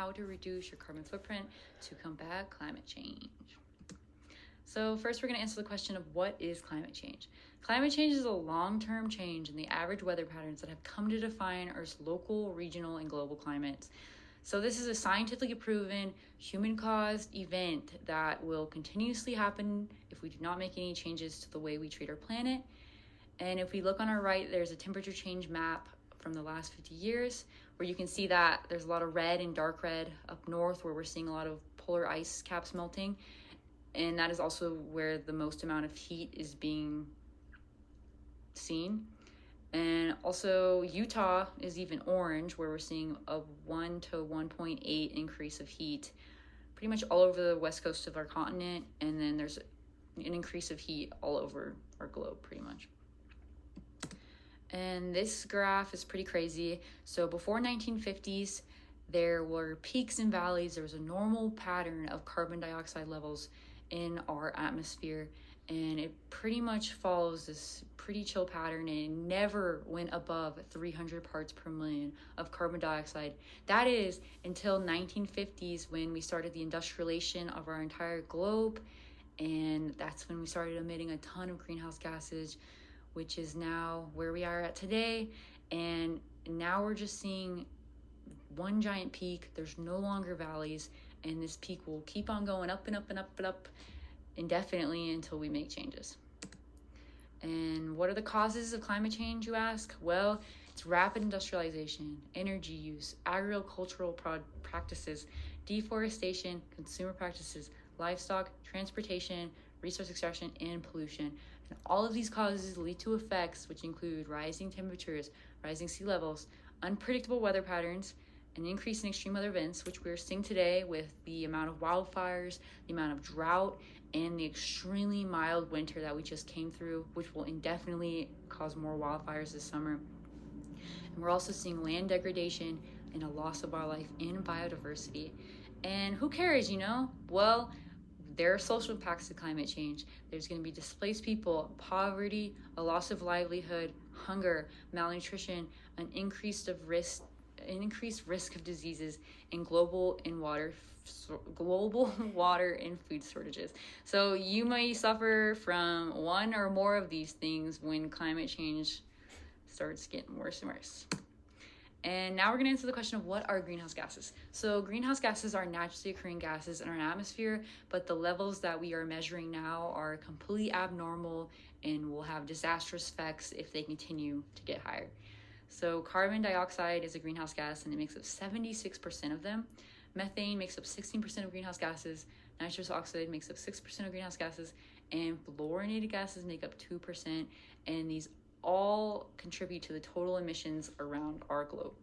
how to reduce your carbon footprint to combat climate change. So first we're going to answer the question of what is climate change. Climate change is a long-term change in the average weather patterns that have come to define Earth's local, regional, and global climates. So this is a scientifically proven, human-caused event that will continuously happen if we do not make any changes to the way we treat our planet. And if we look on our right, there's a temperature change map from the last 50 years, where you can see that there's a lot of red and dark red up north, where we're seeing a lot of polar ice caps melting. And that is also where the most amount of heat is being seen. And also Utah is even orange, where we're seeing a 1 to 1.8 increase of heat pretty much all over the west coast of our continent. And then there's an increase of heat all over our globe pretty much. And this graph is pretty crazy. So before 1950s, there were peaks and valleys. There was a normal pattern of carbon dioxide levels in our atmosphere, and it pretty much follows this pretty chill pattern, and it never went above 300 parts per million of carbon dioxide. That is until 1950s, when we started the industrialization of our entire globe, and that's when we started emitting a ton of greenhouse gases, which is now where we are at today. And now we're just seeing one giant peak. There's no longer valleys, and this peak will keep on going up and up and up and up indefinitely until we make changes. And what are the causes of climate change, you ask? Well, it's rapid industrialization, energy use, agricultural practices, deforestation, consumer practices, livestock, transportation, resource extraction, and pollution. And all of these causes lead to effects which include rising temperatures, rising sea levels, unpredictable weather patterns, an increase in extreme weather events, which we're seeing today with the amount of wildfires, the amount of drought, and the extremely mild winter that we just came through, which will indefinitely cause more wildfires this summer. And we're also seeing land degradation and a loss of wildlife and biodiversity. And who cares, you know? Well, there are social impacts to climate change. There's going to be displaced people, poverty, a loss of livelihood, hunger, malnutrition, an increased risk of diseases, and global water and food shortages. So you may suffer from one or more of these things when climate change starts getting worse and worse. And now we're going to answer the question of what are greenhouse gases. So greenhouse gases are naturally occurring gases in our atmosphere, but the levels that we are measuring now are completely abnormal and will have disastrous effects if they continue to get higher. So carbon dioxide is a greenhouse gas, and it makes up 76% of them. Methane makes up 16% of greenhouse gases. Nitrous oxide makes up 6% of greenhouse gases, and fluorinated gases make up 2%. And these all contribute to the total emissions around our globe.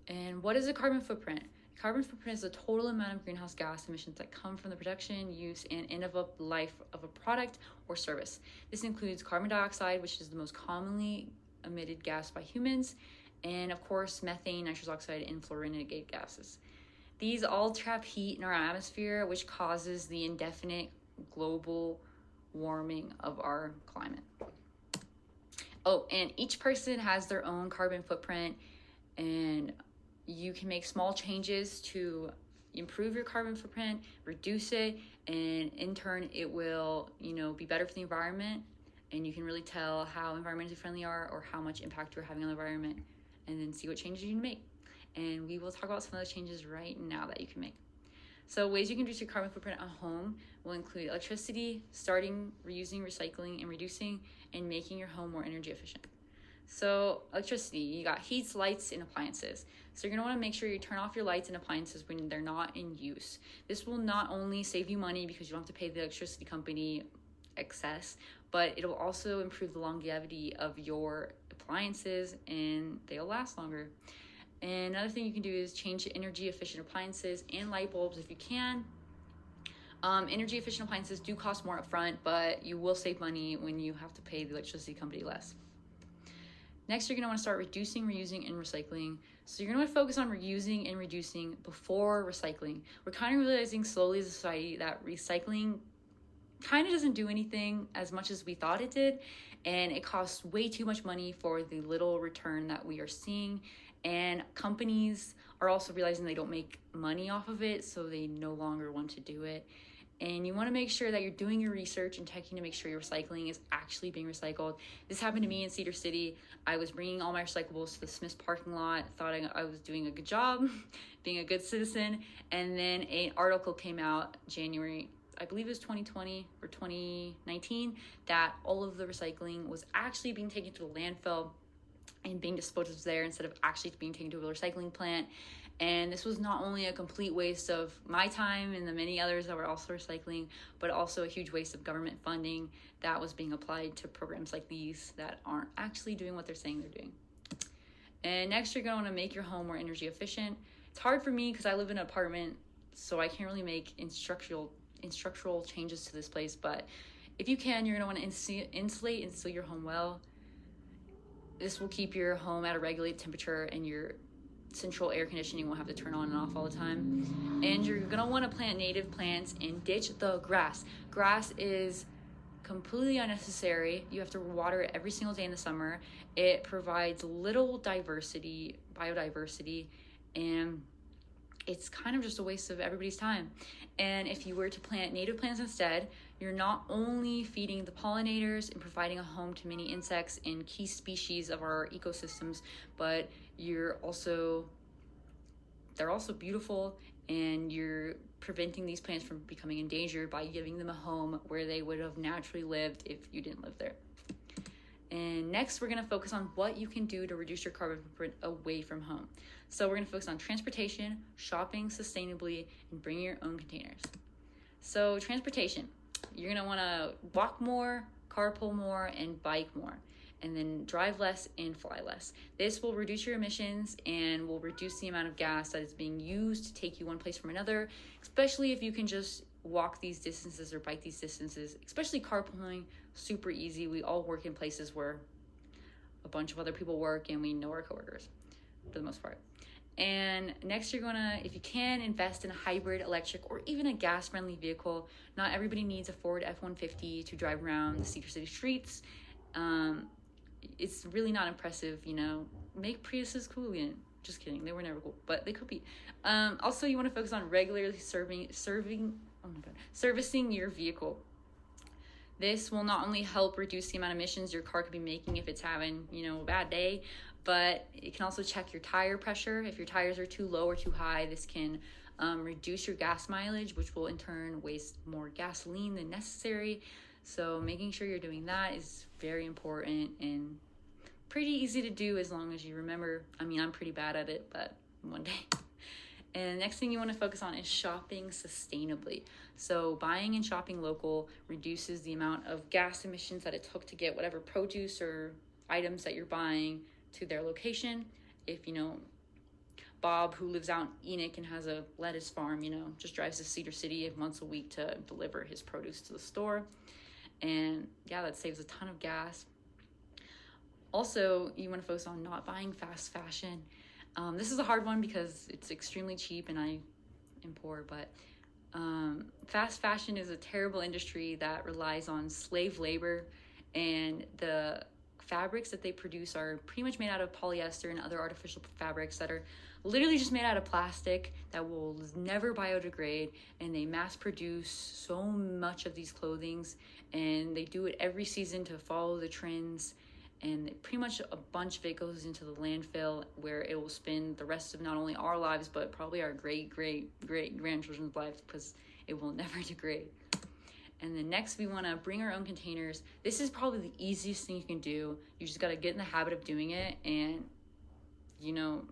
And what is a carbon footprint? Carbon footprint is the total amount of greenhouse gas emissions that come from the production, use, and end of life of a product or service. This includes carbon dioxide, which is the most commonly emitted gas by humans, and of course methane, nitrous oxide, and fluorinated gases. These all trap heat in our atmosphere, which causes the indefinite global warming of our climate. Oh, and each person has their own carbon footprint, and you can make small changes to improve your carbon footprint, reduce it, and in turn it will, be better for the environment. And you can really tell how environmentally friendly you are or how much impact you're having on the environment, and then see what changes you can make. And we will talk about some of those changes right now that you can make. So ways you can reduce your carbon footprint at home will include electricity, starting reusing, recycling, and reducing, and making your home more energy efficient. So electricity, you got heats, lights, and appliances. So you're going to want to make sure you turn off your lights and appliances when they're not in use. This will not only save you money because you don't have to pay the electricity company excess, but it'll also improve the longevity of your appliances, and they'll last longer. And another thing you can do is change to energy efficient appliances and light bulbs if you can. Energy efficient appliances do cost more upfront, but you will save money when you have to pay the electricity company less. Next, you're going to want to start reducing, reusing, and recycling. So you're going to want to focus on reusing and reducing before recycling. We're kind of realizing slowly as a society that recycling kind of doesn't do anything as much as we thought it did, and it costs way too much money for the little return that we are seeing. And companies are also realizing they don't make money off of it, so they no longer want to do it. And you want to make sure that you're doing your research and checking to make sure your recycling is actually being recycled. This happened to me in Cedar City. I was bringing all my recyclables to the Smith's parking lot, thought I was doing a good job, being a good citizen, and then an article came out January, I believe it was 2020 or 2019, that all of the recycling was actually being taken to the landfill and being disposed there instead of actually being taken to a recycling plant. And this was not only a complete waste of my time and the many others that were also recycling, but also a huge waste of government funding that was being applied to programs like these that aren't actually doing what they're saying they're doing. And next, you're going to want to make your home more energy efficient. It's hard for me because I live in an apartment, so I can't really make structural changes to this place. But if you can, you're going to want to insulate and seal your home well. This will keep your home at a regulated temperature, and your central air conditioning won't have to turn on and off all the time. And you're going to want to plant native plants and ditch the grass. Grass is completely unnecessary. You have to water it every single day in the summer. It provides little biodiversity, and it's kind of just a waste of everybody's time. And if you were to plant native plants instead, you're not only feeding the pollinators and providing a home to many insects and key species of our ecosystems, but they're also beautiful, and you're preventing these plants from becoming endangered by giving them a home where they would have naturally lived if you didn't live there. And next, we're going to focus on what you can do to reduce your carbon footprint away from home. So we're going to focus on transportation, shopping sustainably, and bringing your own containers. So transportation, you're going to want to walk more, carpool more, and bike more, and then drive less and fly less. This will reduce your emissions and will reduce the amount of gas that is being used to take you one place from another, especially if you can just walk these distances or bike these distances, especially carpooling, super easy. We all work in places where a bunch of other people work, and we know our coworkers for the most part. And next, you're gonna, if you can, invest in a hybrid, electric, or even a gas-friendly vehicle. Not everybody needs a Ford F-150 to drive around the Cedar City streets. It's really not impressive, Make Priuses cool again. Just kidding, they were never cool, but they could be. Also, you want to focus on regularly servicing your vehicle. This will not only help reduce the amount of emissions your car could be making if it's having, a bad day, but it can also check your tire pressure. If your tires are too low or too high, this can reduce your gas mileage, which will in turn waste more gasoline than necessary. So making sure you're doing that is very important and pretty easy to do as long as you remember. I'm pretty bad at it, but one day. And the next thing you want to focus on is shopping sustainably. So buying and shopping local reduces the amount of gas emissions that it took to get whatever produce or items that you're buying to their location. If, Bob, who lives out in Enoch and has a lettuce farm, just drives to Cedar City once a week to deliver his produce to the store. And yeah, that saves a ton of gas. Also, you want to focus on not buying fast fashion. This is a hard one because it's extremely cheap and I am poor, but fast fashion is a terrible industry that relies on slave labor, and the fabrics that they produce are pretty much made out of polyester and other artificial fabrics that are literally just made out of plastic that will never biodegrade, and they mass produce so much of these clothings, and they do it every season to follow the trends, and pretty much a bunch of it goes into the landfill where it will spend the rest of not only our lives but probably our great grandchildren's lives, because it will never degrade. And then next, we want to bring our own containers. This is probably the easiest thing you can do. You just got to get in the habit of doing it, and you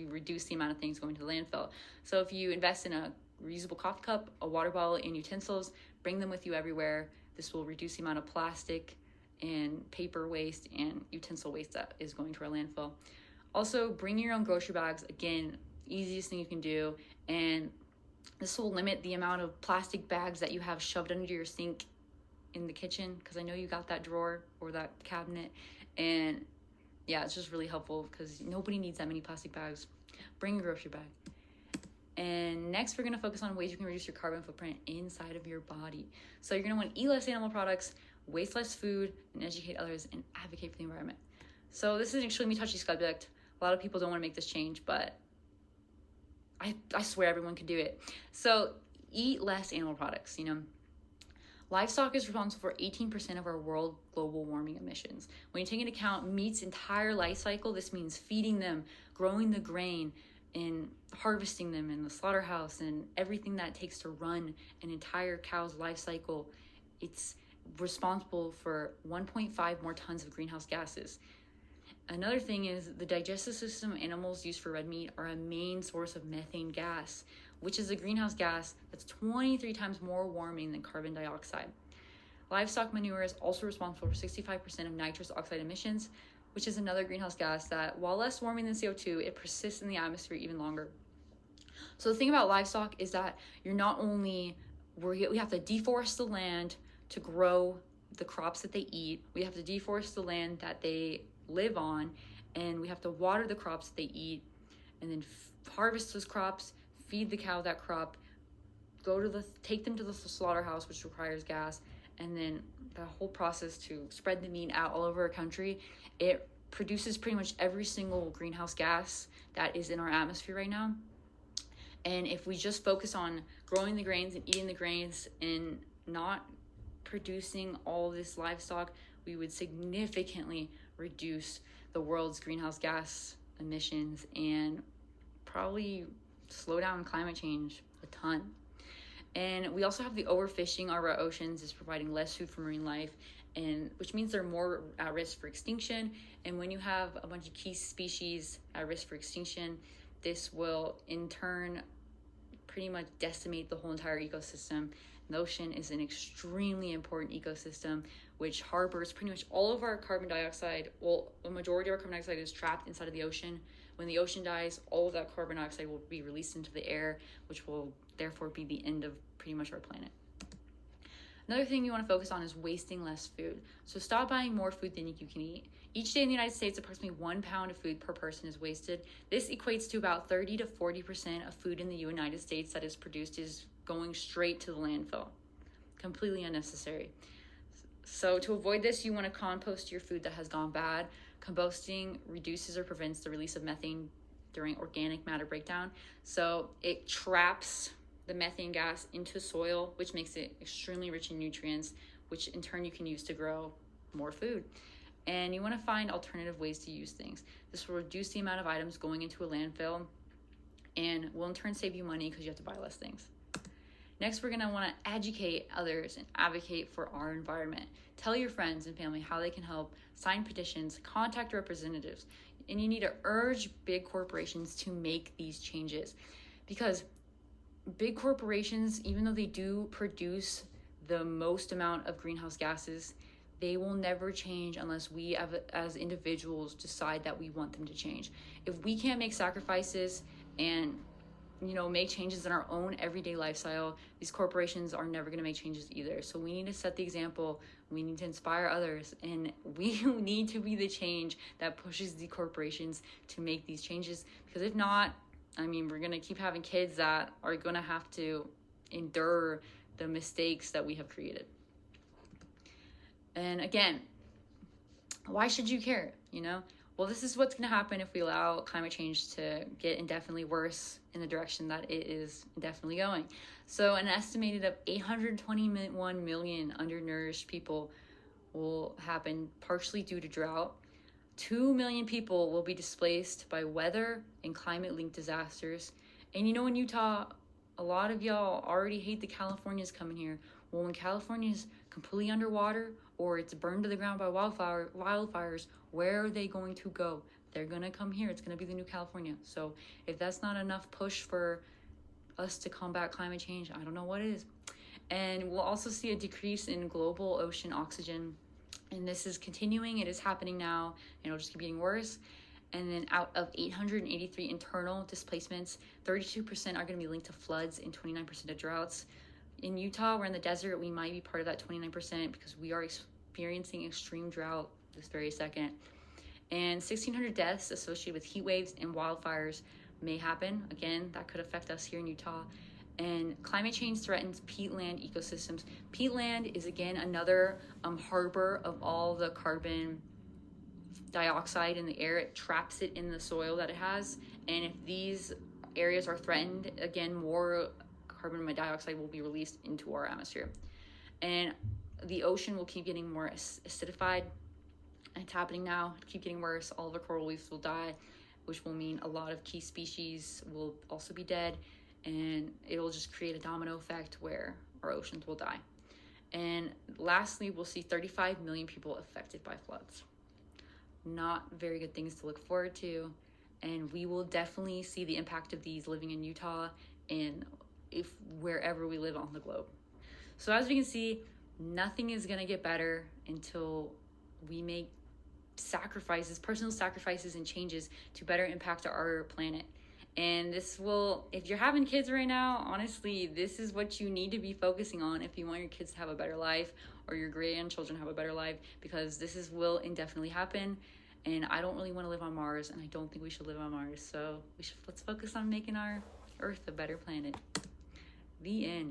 reduce the amount of things going to the landfill. So if you invest in a reusable coffee cup, a water bottle, and utensils, bring them with you everywhere. This will reduce the amount of plastic and paper waste and utensil waste that is going to our landfill. Also, bring your own grocery bags. Again, easiest thing you can do. And this will limit the amount of plastic bags that you have shoved under your sink in the kitchen, because I know you got that drawer or that cabinet. And yeah, it's just really helpful because nobody needs that many plastic bags. Bring a grocery bag. And next, we're going to focus on ways you can reduce your carbon footprint inside of your body. So you're going to want to eat less animal products, waste less food, and educate others, and advocate for the environment. So this is an extremely touchy subject. A lot of people don't want to make this change, but I swear everyone could do it. So eat less animal products, you know. Livestock is responsible for 18% of our world global warming emissions. When you take into account meat's entire life cycle, this means feeding them, growing the grain, and harvesting them in the slaughterhouse, and everything that it takes to run an entire cow's life cycle. It's responsible for 1.5 more tons of greenhouse gases. Another thing is the digestive system animals use for red meat are a main source of methane gas, which is a greenhouse gas that's 23 times more warming than carbon dioxide. Livestock manure is also responsible for 65% of nitrous oxide emissions, which is another greenhouse gas that, while less warming than CO2, it persists in the atmosphere even longer. So the thing about livestock is that you're not only, we have to deforest the land to grow the crops that they eat, we have to deforest the land that they live on, and we have to water the crops that they eat, and then harvest those crops, feed the cow that crop, take them to the slaughterhouse, which requires gas, and then the whole process to spread the meat out all over our country. It produces pretty much every single greenhouse gas that is in our atmosphere right now. And if we just focus on growing the grains and eating the grains and not producing all this livestock, we would significantly reduce the world's greenhouse gas emissions and probably slow down climate change a ton. And we also have the overfishing of our oceans is providing less food for marine life, and which means they're more at risk for extinction. And when you have a bunch of key species at risk for extinction, this will in turn pretty much decimate the whole entire ecosystem. The ocean is an extremely important ecosystem which harbors pretty much all of our carbon dioxide. Well, the majority of our carbon dioxide is trapped inside of the ocean. When the ocean dies, all of that carbon dioxide will be released into the air, which will therefore be the end of pretty much our planet. Another thing you want to focus on is wasting less food. So stop buying more food than you can eat. Each day in the United States, approximately 1 pound of food per person is wasted. This equates to about 30 to 40% of food in the United States that is produced is going straight to the landfill. Completely unnecessary. So to avoid this, you want to compost your food that has gone bad. Composting reduces or prevents the release of methane during organic matter breakdown. So it traps the methane gas into soil, which makes it extremely rich in nutrients, which in turn you can use to grow more food. And you want to find alternative ways to use things. This will reduce the amount of items going into a landfill and will in turn save you money because you have to buy less things. Next, we're going to want to educate others and advocate for our environment. Tell your friends and family how they can help, sign petitions, contact representatives, and you need to urge big corporations to make these changes, because big corporations, even though they do produce the most amount of greenhouse gases, they will never change unless we as individuals decide that we want them to change. If we can't make sacrifices and make changes in our own everyday lifestyle, these corporations are never going to make changes either. So we need to set the example. We need to inspire others, and we need to be the change that pushes the corporations to make these changes, because if not, we're going to keep having kids that are going to have to endure the mistakes that we have created. And again, why should you care? Well, this is what's going to happen if we allow climate change to get indefinitely worse in the direction that it is indefinitely going. So an estimated of 821 million undernourished people will happen partially due to drought. 2 million people will be displaced by weather and climate-linked disasters. And in Utah, a lot of y'all already hate the Californians coming here. Well, when California's completely underwater or it's burned to the ground by wildfires, where are they going to go? They're going to come here. It's going to be the new California. So if that's not enough push for us to combat climate change, I don't know what is. And we'll also see a decrease in global ocean oxygen. And this is continuing. It is happening now, and it'll just keep getting worse. And then out of 883 internal displacements, 32% are going to be linked to floods and 29% to droughts. In Utah, we're in the desert. We might be part of that 29% because we are experiencing extreme drought this very second. And 1,600 deaths associated with heat waves and wildfires may happen. Again, that could affect us here in Utah. And climate change threatens peatland ecosystems. Peatland is, again, another harbor of all the carbon dioxide in the air. It traps it in the soil that it has. And if these areas are threatened, again, more carbon dioxide will be released into our atmosphere. And the ocean will keep getting more acidified. And it's happening now. Keep getting worse. All of the coral reefs will die, which will mean a lot of key species will also be dead. And it'll just create a domino effect where our oceans will die. And lastly, we'll see 35 million people affected by floods. Not very good things to look forward to. And we will definitely see the impact of these living in Utah and if wherever we live on the globe. So as we can see, nothing is going to get better until we make sacrifices, personal sacrifices and changes to better impact our planet. And this will, if you're having kids right now, honestly, this is what you need to be focusing on if you want your kids to have a better life or your grandchildren have a better life, because will indefinitely happen. And I don't really want to live on Mars, and I don't think we should live on Mars. So let's focus on making our Earth a better planet. The end.